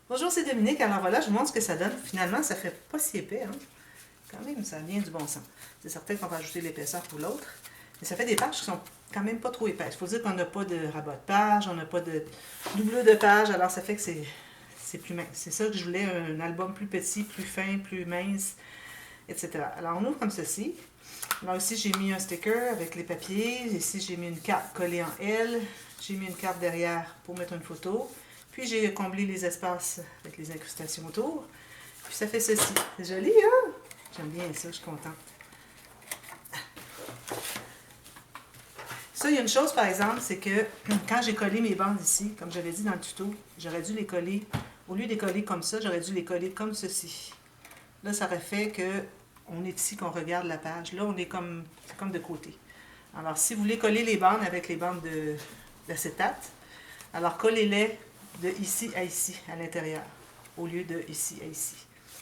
Bonjour, c'est Dominique. Alors voilà, je vous montre ce que ça donne. Finalement, ça fait pas si épais, hein? Quand même, ça vient du bon sens. C'est certain qu'on va ajouter l'épaisseur pour l'autre. Mais ça fait des pages qui sont quand même pas trop épaisses. Il faut dire qu'on n'a pas de rabat de page, on n'a pas de double de page, alors ça fait que c'est plus mince. C'est ça que je voulais, un album plus petit, plus fin, plus mince, etc. Alors on ouvre comme ceci. Alors ici, j'ai mis un sticker avec les papiers. Ici, j'ai mis une carte collée en L. J'ai mis une carte derrière pour mettre une photo. Puis j'ai comblé les espaces avec les incrustations autour. Puis ça fait ceci. C'est joli, hein? J'aime bien ça, je suis contente. Ça, il y a une chose, par exemple, c'est que quand j'ai collé mes bandes ici, comme j'avais dit dans le tuto, j'aurais dû les coller, au lieu de les coller comme ça, j'aurais dû les coller comme ceci. Là, ça aurait fait que on est ici qu'on regarde la page. Là, on est comme de côté. Alors, si vous voulez coller les bandes avec les bandes d'acétate, alors collez-les de ici à ici, à l'intérieur, au lieu de ici à ici.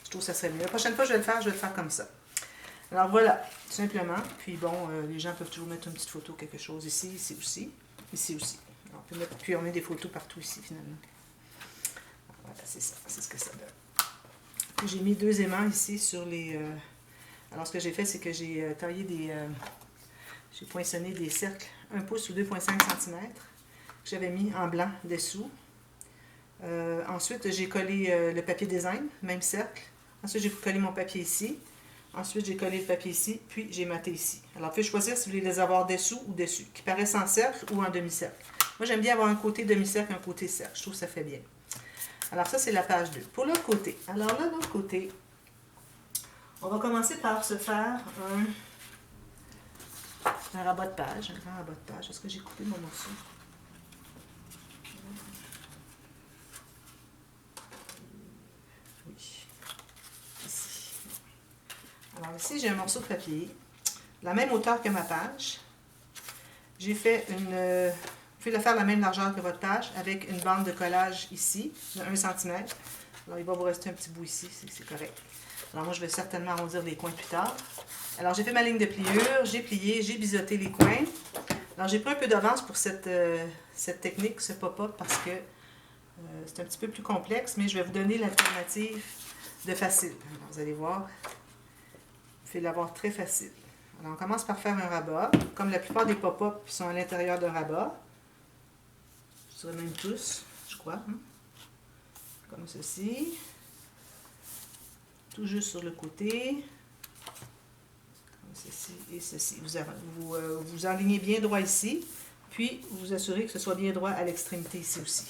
Je trouve que ça serait mieux. La prochaine fois, je vais le faire comme ça. Alors voilà, tout simplement. Puis bon, les gens peuvent toujours mettre une petite photo, quelque chose ici, ici aussi, ici aussi. Alors, puis on met des photos partout ici, finalement. Alors, voilà, c'est ça, c'est ce que ça donne. J'ai mis 2 aimants ici sur les... Alors, ce que j'ai fait, c'est que j'ai taillé des... j'ai poinçonné des cercles 1 pouce ou 2,5 cm que j'avais mis en blanc dessous. Ensuite, j'ai collé le papier design, même cercle. Ensuite, j'ai collé mon papier ici. Ensuite, j'ai collé le papier ici, puis j'ai maté ici. Alors, vous pouvez choisir si vous voulez les avoir dessous ou dessus, qui paraissent en cercle ou en demi-cercle. Moi, j'aime bien avoir un côté demi-cercle et un côté cercle. Je trouve que ça fait bien. Alors, ça, c'est la page 2. Pour l'autre côté. Alors là, de l'autre côté, on va commencer par se faire un rabat de page, un grand rabat de page. Est-ce que j'ai coupé mon morceau? Oui. Ici. Alors ici, j'ai un morceau de papier, la même hauteur que ma page. J'ai fait une... vous pouvez la faire la même largeur que votre page avec une bande de collage ici, de 1 cm. Alors, il va vous rester un petit bout ici, c'est correct. Alors, moi, je vais certainement arrondir les coins plus tard. Alors, j'ai fait ma ligne de pliure, j'ai plié, j'ai biseauté les coins. Alors, j'ai pris un peu d'avance pour cette technique, ce pop-up, parce que c'est un petit peu plus complexe, mais je vais vous donner l'alternative de facile. Alors, vous allez voir, vous pouvez l'avoir très facile. Alors, on commence par faire un rabat. Comme la plupart des pop-up sont à l'intérieur d'un rabat. Je dirais même tous, je crois. Hein? Comme ceci. Tout juste sur le côté. Comme ceci et ceci. Vous enlignez bien droit ici. Puis, vous vous assurez que ce soit bien droit à l'extrémité ici aussi.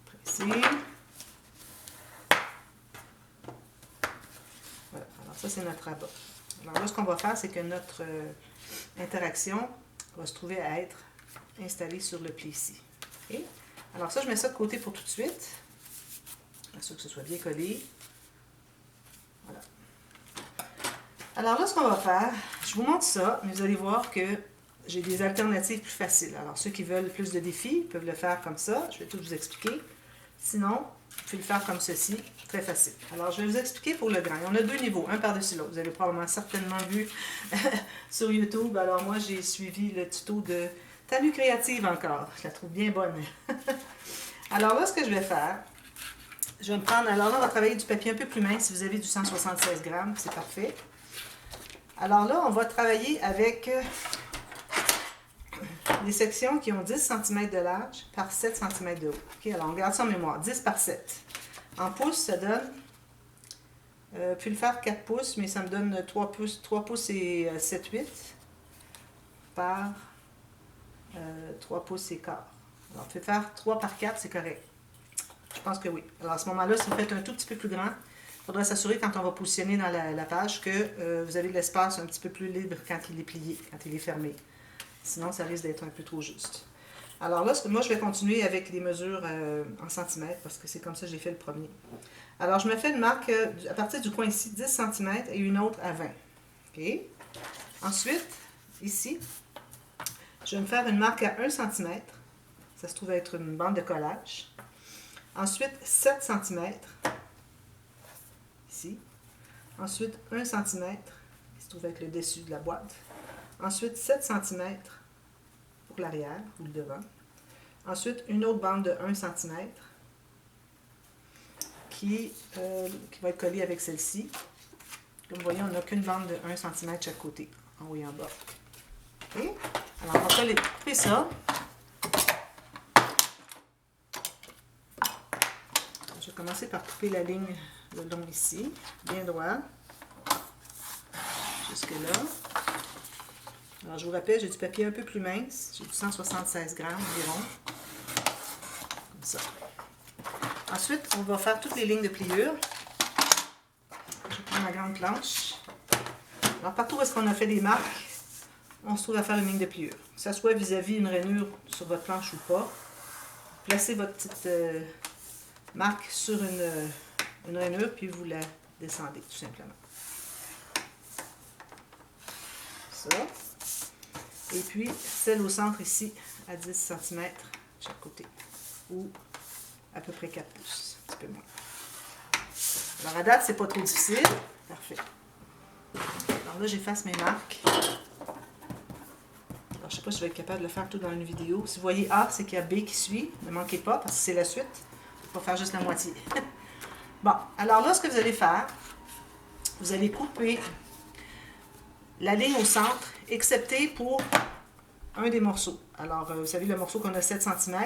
Après ici. Voilà. Alors, ça, c'est notre rabat. Alors là, ce qu'on va faire, c'est que notre interaction va se trouver à être installée sur le pli ici. Okay? Alors ça, je mets ça de côté pour tout de suite. Bien sûr que ce soit bien collé. Voilà. Alors là, ce qu'on va faire, je vous montre ça, mais vous allez voir que j'ai des alternatives plus faciles. Alors ceux qui veulent plus de défis peuvent le faire comme ça. Je vais tout vous expliquer. Sinon, vous pouvez le faire comme ceci, très facile. Alors, je vais vous expliquer pour le grain. On a 2 niveaux, un par-dessus l'autre. Vous avez probablement certainement vu sur YouTube. Alors, moi, j'ai suivi le tuto de Tenue créative encore. Je la trouve bien bonne. Alors là, ce que je vais faire, je vais me prendre... Alors là, on va travailler du papier un peu plus mince. Si vous avez du 176 grammes, c'est parfait. Alors là, on va travailler avec des sections qui ont 10 cm de large par 7 cm de haut. Okay, alors, on garde ça en mémoire. 10 par 7. En pouces, ça donne... puis le faire 4 pouces, mais ça me donne 3 pouces et 7, 8 par 3 pouces et quart. Alors, vous pouvez faire 3 par 4, c'est correct. Je pense que oui. Alors, à ce moment-là, si vous faites un tout petit peu plus grand, il faudra s'assurer quand on va positionner dans la page que vous avez de l'espace un petit peu plus libre quand il est plié, quand il est fermé. Sinon, ça risque d'être un peu trop juste. Alors là, moi, je vais continuer avec les mesures en centimètres parce que c'est comme ça que j'ai fait le premier. Alors, je me fais une marque à partir du coin ici, 10 cm et une autre à 20. OK? Ensuite, ici, je vais me faire une marque à 1 cm. Ça se trouve être une bande de collage. Ensuite, 7 cm. Ici. Ensuite, 1 cm. Qui se trouve être le dessus de la boîte. Ensuite, 7 cm pour l'arrière ou le devant. Ensuite, une autre bande de 1 cm qui va être collée avec celle-ci. Comme vous voyez, on n'a qu'une bande de 1 cm de chaque côté, en haut et en bas. Okay? Alors, on va couper ça. Je vais commencer par couper la ligne le long ici, bien droit, jusque là. Alors, je vous rappelle, j'ai du papier un peu plus mince, j'ai du 176 grammes environ, comme ça. Ensuite, on va faire toutes les lignes de pliure. Je prends ma grande planche. Alors, partout où est-ce qu'on a fait des marques, on se trouve à faire une ligne de pliure. Que ce soit vis-à-vis une rainure sur votre planche ou pas, placez votre petite marque sur une rainure, puis vous la descendez, tout simplement. Ça. Et puis, celle au centre ici, à 10 cm de chaque côté, ou à peu près 4 pouces, un petit peu moins. Alors, à date, c'est pas trop difficile. Parfait. Alors là, j'efface mes marques. Alors, je ne sais pas si je vais être capable de le faire tout dans une vidéo. Si vous voyez A, c'est qu'il y a B qui suit. Ne manquez pas, parce que c'est la suite. Il faut faire juste la moitié. Bon, alors là, ce que vous allez faire, vous allez couper la ligne au centre, excepté pour un des morceaux. Alors, vous savez, le morceau qu'on a 7 cm,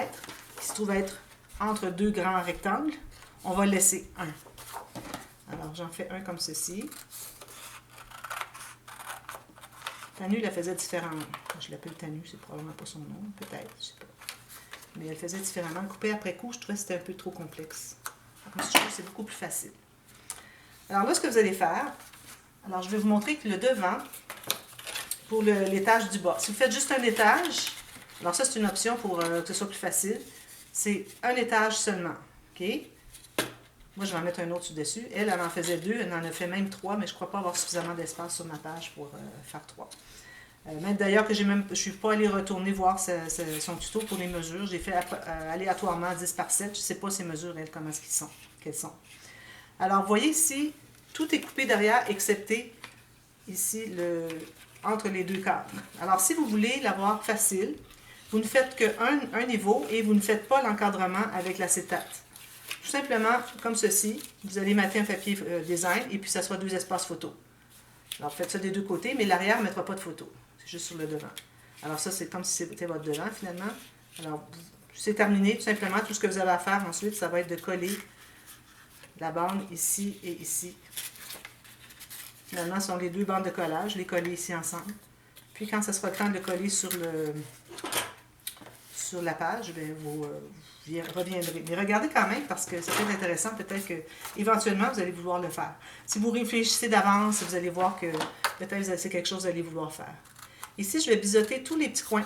qui se trouve être entre deux grands rectangles, on va laisser un. Alors, j'en fais un comme ceci. Tanu la faisait différemment. Je l'appelle Tanu, c'est probablement pas son nom, peut-être, je sais pas. Mais elle faisait différemment. Couper après coup, je trouvais que c'était un peu trop complexe. Comme si je trouve que c'est beaucoup plus facile. Alors là, ce que vous allez faire, alors je vais vous montrer que le devant, pour l'étage du bas. Si vous faites juste un étage, alors ça c'est une option pour que ce soit plus facile, c'est un étage seulement. OK? Moi, je vais en mettre un autre dessus. Elle en faisait 2, elle en a fait même 3, mais je ne crois pas avoir suffisamment d'espace sur ma page pour faire 3. Même d'ailleurs que je ne suis pas allée retourner voir son tuto pour les mesures. J'ai fait aléatoirement 10 par 7. Je ne sais pas ces mesures, elles, comment qu'elles sont. Alors, vous voyez ici, tout est coupé derrière, excepté ici, entre les deux cadres. Alors, si vous voulez l'avoir facile, vous ne faites qu'un niveau et vous ne faites pas l'encadrement avec l'acétate. Tout simplement, comme ceci, vous allez mater un papier design et puis ça sera 2 espaces photo. Alors, faites ça des deux côtés, mais l'arrière ne mettra pas de photo. C'est juste sur le devant. Alors ça, c'est comme si c'était votre devant, finalement. Alors, c'est terminé, tout simplement. Tout ce que vous avez à faire ensuite, ça va être de coller la bande ici et ici. Finalement, ce sont les 2 bandes de collage, les coller ici ensemble. Puis, quand ce sera le temps de le coller sur la page, bien, vous reviendrez. Mais regardez quand même, parce que c'est très intéressant. Peut-être que éventuellement vous allez vouloir le faire. Si vous réfléchissez d'avance, vous allez voir que peut-être c'est quelque chose que vous allez vouloir faire. Ici, je vais biseauter tous les petits coins.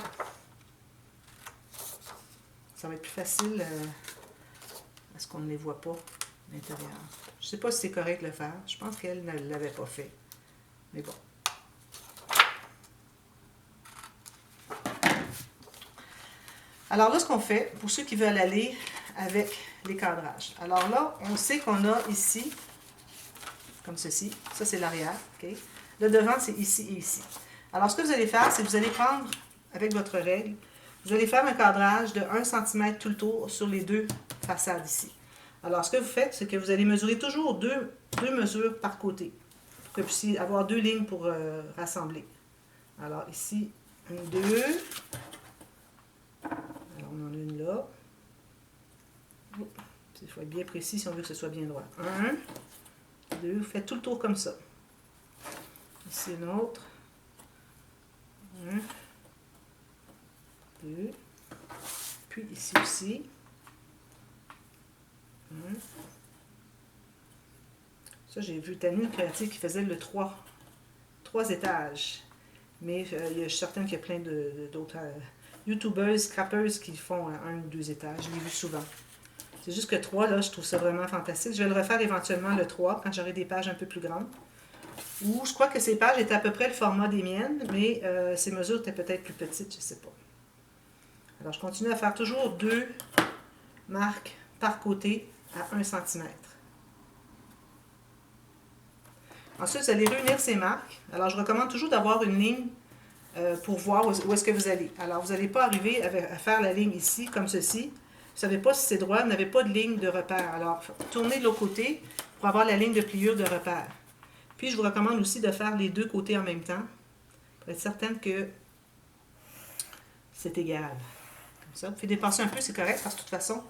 Ça va être plus facile parce qu'on ne les voit pas à l'intérieur. Je ne sais pas si c'est correct de le faire. Je pense qu'elle ne l'avait pas fait. Mais bon. Alors là, ce qu'on fait, pour ceux qui veulent aller avec les cadrages. Alors là, on sait qu'on a ici, comme ceci, ça c'est l'arrière, ok? Le devant, c'est ici et ici. Alors, ce que vous allez faire, c'est que vous allez prendre, avec votre règle, vous allez faire un cadrage de 1 cm tout le tour sur les 2 façades ici. Alors, ce que vous faites, c'est que vous allez mesurer toujours deux mesures par côté, pour que vous puissiez avoir 2 lignes pour rassembler. Alors, ici, 1, 2... Alors, on en a une là. Il faut être bien précis si on veut que ce soit bien droit. 1, 2, vous faites tout le tour comme ça. Ici, une autre. 1, 2. Puis ici aussi. 1. Ça, j'ai vu Tanu Créative qui faisait le 3 étages. Mais il y a certains qu'il y a plein d'autres YouTubeuses, scrappeuses qui font 1 ou 2 étages. Je l'ai vu souvent. C'est juste que 3, là, je trouve ça vraiment fantastique. Je vais le refaire éventuellement le 3 quand j'aurai des pages un peu plus grandes. Ou je crois que ces pages étaient à peu près le format des miennes, mais ces mesures étaient peut-être plus petites, je ne sais pas. Alors, je continue à faire toujours 2 marques par côté à 1 cm. Ensuite, vous allez réunir ces marques. Alors, je recommande toujours d'avoir une ligne pour voir où est-ce que vous allez. Alors, vous n'allez pas arriver à faire la ligne ici, comme ceci. Vous ne savez pas si c'est droit, vous n'avez pas de ligne de repère. Alors, tournez de l'autre côté pour avoir la ligne de pliure de repère. Puis, je vous recommande aussi de faire les deux côtés en même temps, pour être certaine que c'est égal. Comme ça, vous pouvez dépasser un peu, c'est correct, parce que de toute façon,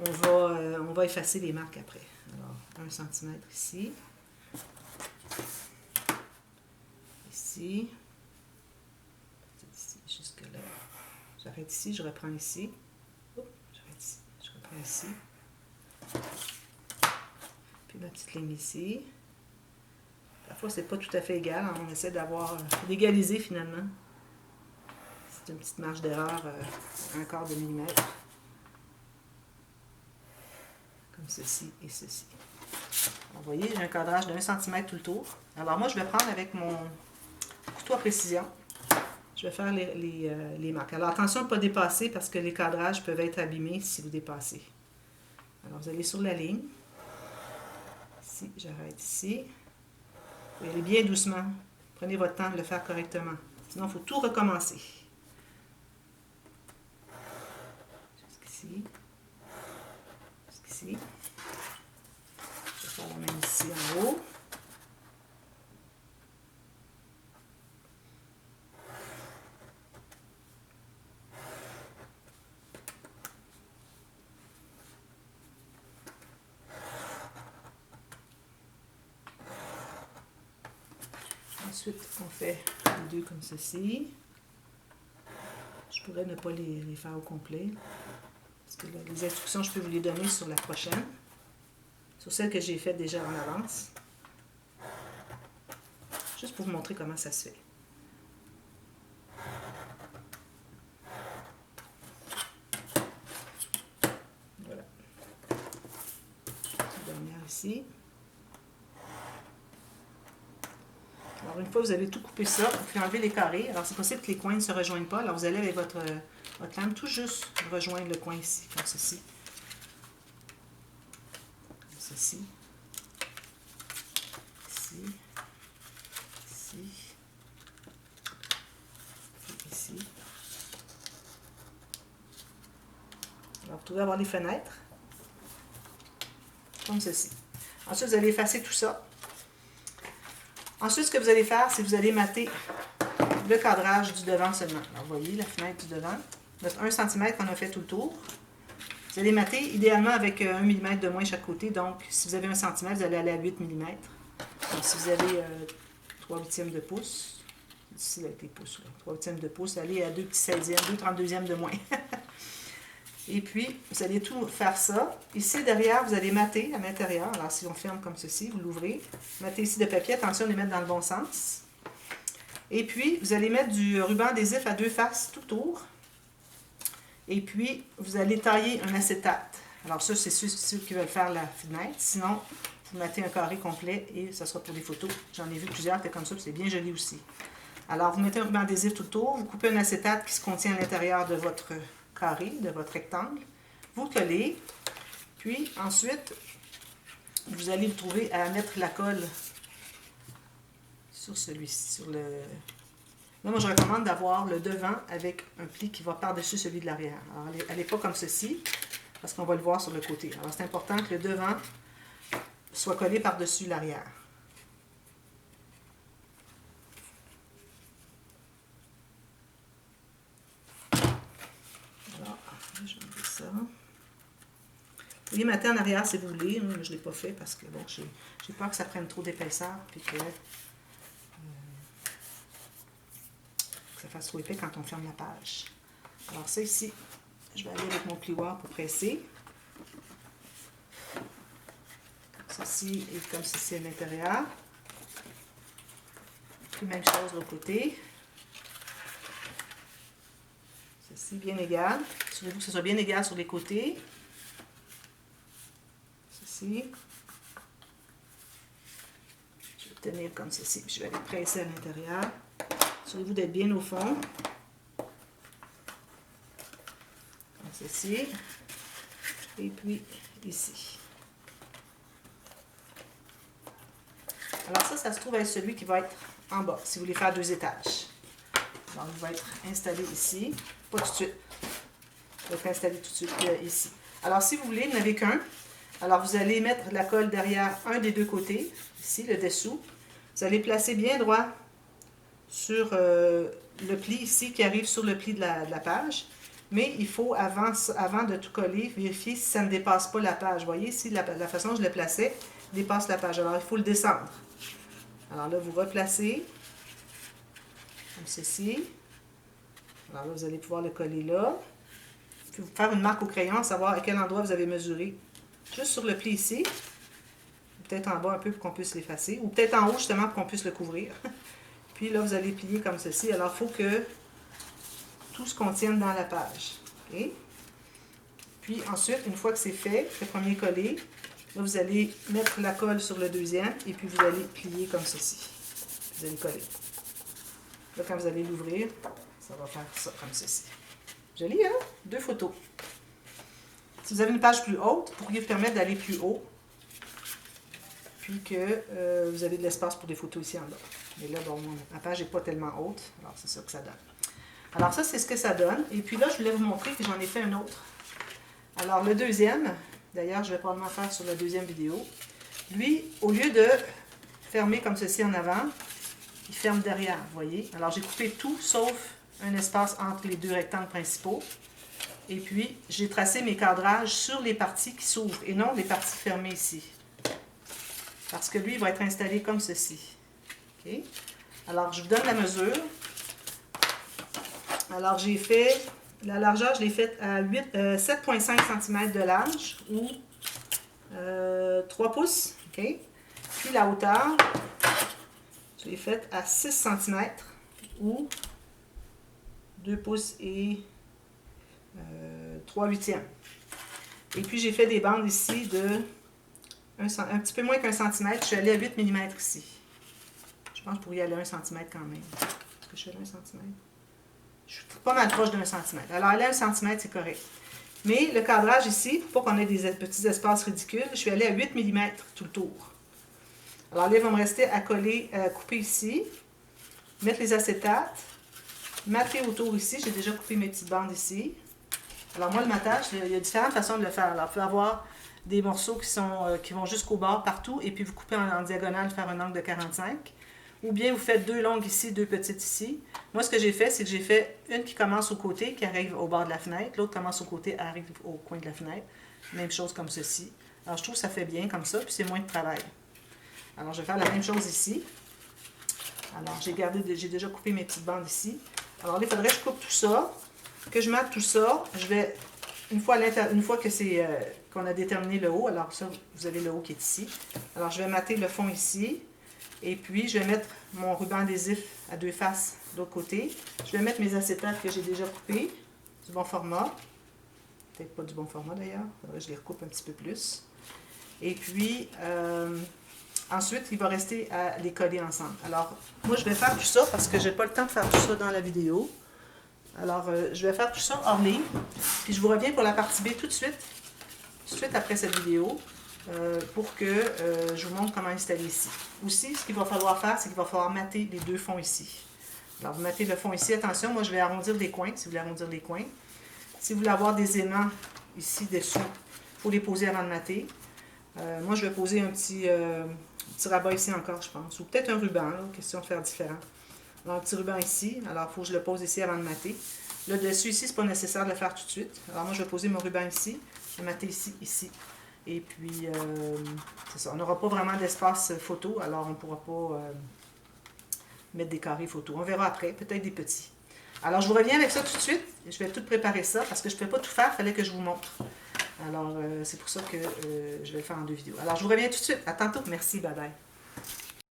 on va effacer les marques après. Alors, 1 cm ici. Ici. Ici, jusque là. J'arrête ici, je reprends ici. Oups, j'arrête ici, je reprends ici. Puis ma petite ligne ici. Parfois, c'est pas tout à fait égal. Hein. On essaie d'égaliser finalement. C'est une petite marge d'erreur, un quart de millimètre. Comme ceci et ceci. Alors, vous voyez, j'ai un cadrage de 1 cm tout le tour. Alors moi, je vais prendre avec mon couteau à précision. Je vais faire les marques. Alors attention à ne pas dépasser parce que les cadrages peuvent être abîmés si vous dépassez. Alors vous allez sur la ligne. Ici, j'arrête ici. Vous allez bien doucement. Prenez votre temps de le faire correctement. Sinon, il faut tout recommencer. Jusqu'ici. Jusqu'ici. Je vais faire la même ici en haut. Ensuite, on fait les deux comme ceci. Je pourrais ne pas les faire au complet. Parce que là, les instructions, je peux vous les donner sur la prochaine. Sur celle que j'ai faite déjà en avance. Juste pour vous montrer comment ça se fait. Voilà. La dernière ici. Alors, une fois que vous avez tout coupé ça, vous pouvez enlever les carrés. Alors, c'est possible que les coins ne se rejoignent pas. Alors, vous allez avec votre lame tout juste rejoindre le coin ici, comme ceci. Comme ceci. Ici. Ici. Et ici. Alors, vous pouvez avoir des fenêtres. Comme ceci. Ensuite, vous allez effacer tout ça. Ensuite, ce que vous allez faire, c'est que vous allez mater le cadrage du devant seulement. Alors, vous voyez la fenêtre du devant. Notre 1 cm, on a fait tout le tour. Vous allez mater idéalement avec 1 mm de moins chaque côté. Donc, si vous avez 1 cm, vous allez aller à 8 mm. Donc, si vous avez 3/8 de pouce, ici avec les pouces, 3/8 de pouce, allez à 2 petits 16e, 2 32e de moins. Et puis, vous allez tout faire ça. Ici, derrière, vous allez mater à l'intérieur. Alors, si on ferme comme ceci, vous l'ouvrez. Mater ici de papier. Attention de les mettre dans le bon sens. Et puis, vous allez mettre du ruban adhésif à deux faces tout autour. Et puis, vous allez tailler un acétate. Alors, ça, c'est ceux qui veulent faire la fenêtre. Sinon, vous mettez un carré complet et ça sera pour des photos. J'en ai vu plusieurs qui étaient comme ça, c'est bien joli aussi. Alors, vous mettez un ruban adhésif tout autour. Vous coupez un acétate qui se contient à l'intérieur de votre carré, de votre rectangle. Vous collez. Puis, ensuite, vous allez vous trouver à mettre la colle sur celui-ci, sur le... Là, moi, je recommande d'avoir le devant avec un pli qui va par-dessus celui de l'arrière. Alors, elle n'est pas comme ceci, parce qu'on va le voir sur le côté. Alors, c'est important que le devant soit collé par-dessus l'arrière. Alors, je vais mettre ça. Vous pouvez mater en arrière si vous voulez. Moi, je ne l'ai pas fait parce que, bon, j'ai peur que ça prenne trop d'épaisseur, puis que ça fasse trop épais quand on ferme la page. Alors ça ici, je vais aller avec mon plioir pour presser. Comme ceci et comme ceci à l'intérieur. Puis même chose de l'autre côté. Ceci bien égal. Assurez-vous que ce soit bien égal sur les côtés. Ceci. Je vais tenir comme ceci. Puis je vais aller presser à l'intérieur. Assurez-vous d'être bien au fond. Comme ceci. Et puis ici. Alors ça se trouve être celui qui va être en bas, si vous voulez faire 2 étages. Alors, il va être installé ici. Pas tout de suite. Il va être installé tout de suite ici. Alors, si vous voulez, vous n'avez qu'un. Alors, vous allez mettre la colle derrière un des deux côtés, ici, le dessous. Vous allez placer bien droit sur le pli ici, qui arrive sur le pli de la page. Mais il faut, avant de tout coller, vérifier si ça ne dépasse pas la page. Vous voyez, ici, la façon dont je le plaçais dépasse la page. Alors, il faut le descendre. Alors là, vous replacez, comme ceci. Alors là, vous allez pouvoir le coller là. Puis vous faire une marque au crayon, savoir à quel endroit vous avez mesuré. Juste sur le pli ici. Peut-être en bas un peu pour qu'on puisse l'effacer. Ou peut-être en haut, justement, pour qu'on puisse le couvrir. Puis là, vous allez plier comme ceci. Alors, il faut que tout se contienne dans la page. Okay? Puis ensuite, une fois que c'est fait, le premier collé, là, vous allez mettre la colle sur le deuxième et puis vous allez plier comme ceci. Vous allez coller. Là, quand vous allez l'ouvrir, ça va faire ça comme ceci. Joli, hein? 2 photos. Si vous avez une page plus haute, vous pourriez vous permettre d'aller plus haut. Puis que vous avez de l'espace pour des photos ici en bas. Mais là, bon, ma page n'est pas tellement haute. Alors, c'est ça que ça donne. Alors, ça, c'est ce que ça donne. Et puis là, je voulais vous montrer que j'en ai fait un autre. Alors, le deuxième, d'ailleurs, je vais probablement faire sur la deuxième vidéo. Lui, au lieu de fermer comme ceci en avant, il ferme derrière, vous voyez. Alors, j'ai coupé tout, sauf un espace entre les 2 rectangles principaux. Et puis, j'ai tracé mes cadrages sur les parties qui s'ouvrent et non les parties fermées ici. Parce que lui, il va être installé comme ceci. Okay? Alors, je vous donne la mesure. Alors, j'ai fait, la largeur, je l'ai faite à 7,5 cm de large ou 3 pouces. Okay? Puis la hauteur, je l'ai faite à 6 cm ou 2 pouces et 3/8. Et puis, j'ai fait des bandes ici de un petit peu moins qu'1 cm. Je suis allée à 8 mm ici. Je pense que je pourrais y aller 1 cm quand même. Est-ce que je suis allée à 1 cm? Je suis pas mal proche d'1 cm. Alors, aller à 1 cm, c'est correct. Mais le cadrage ici, pour pas qu'on ait des petits espaces ridicules, je suis allée à 8 mm tout le tour. Alors là, il va me rester à coller, couper ici, mettre les acétates, mater autour ici. J'ai déjà coupé mes petites bandes ici. Alors moi, le matage, il y a différentes façons de le faire. Alors, vous pouvez avoir des morceaux qui vont jusqu'au bord partout, et puis vous coupez en diagonale, faire un angle de 45. Ou bien vous faites 2 longues ici, 2 petites ici. Moi, ce que j'ai fait, c'est que j'ai fait une qui commence au côté, qui arrive au bord de la fenêtre. L'autre commence au côté, arrive au coin de la fenêtre. Même chose comme ceci. Alors, je trouve que ça fait bien comme ça, puis c'est moins de travail. Alors, je vais faire la même chose ici. Alors, j'ai déjà coupé mes petites bandes ici. Alors là, il faudrait que je coupe tout ça, que je mate tout ça. Je vais, une fois que c'est qu'on a déterminé le haut, alors ça, vous avez le haut qui est ici. Alors, je vais mater le fond ici. Et puis, je vais mettre mon ruban adhésif à 2 faces de l'autre côté. Je vais mettre mes acétates que j'ai déjà coupés, du bon format. Peut-être pas du bon format d'ailleurs. Il faudrait que je les recoupe un petit peu plus. Et puis, ensuite, il va rester à les coller ensemble. Alors, moi, je vais faire tout ça parce que je n'ai pas le temps de faire tout ça dans la vidéo. Alors, je vais faire tout ça hors ligne. Puis, je vous reviens pour la partie B tout de suite après cette vidéo. Pour que je vous montre comment installer ici. Aussi, ce qu'il va falloir faire, c'est qu'il va falloir mater les 2 fonds ici. Alors, vous matez le fond ici. Attention, moi, je vais arrondir les coins, si vous voulez arrondir les coins. Si vous voulez avoir des aimants ici dessous, il faut les poser avant de mater. Moi, je vais poser un petit rabat ici encore, je pense. Ou peut-être un ruban, là, question de faire différent. Alors, un petit ruban ici. Alors, il faut que je le pose ici avant de mater. Le dessus ici, c'est pas nécessaire de le faire tout de suite. Alors, moi, je vais poser mon ruban ici. Je vais mater ici. Et puis, c'est ça. On n'aura pas vraiment d'espace photo, alors on ne pourra pas mettre des carrés photo. On verra après, peut-être des petits. Alors, je vous reviens avec ça tout de suite. Je vais tout préparer ça, parce que je ne peux pas tout faire, il fallait que je vous montre. Alors, c'est pour ça que je vais le faire en 2 vidéos. Alors, je vous reviens tout de suite. À tantôt. Merci, bye bye.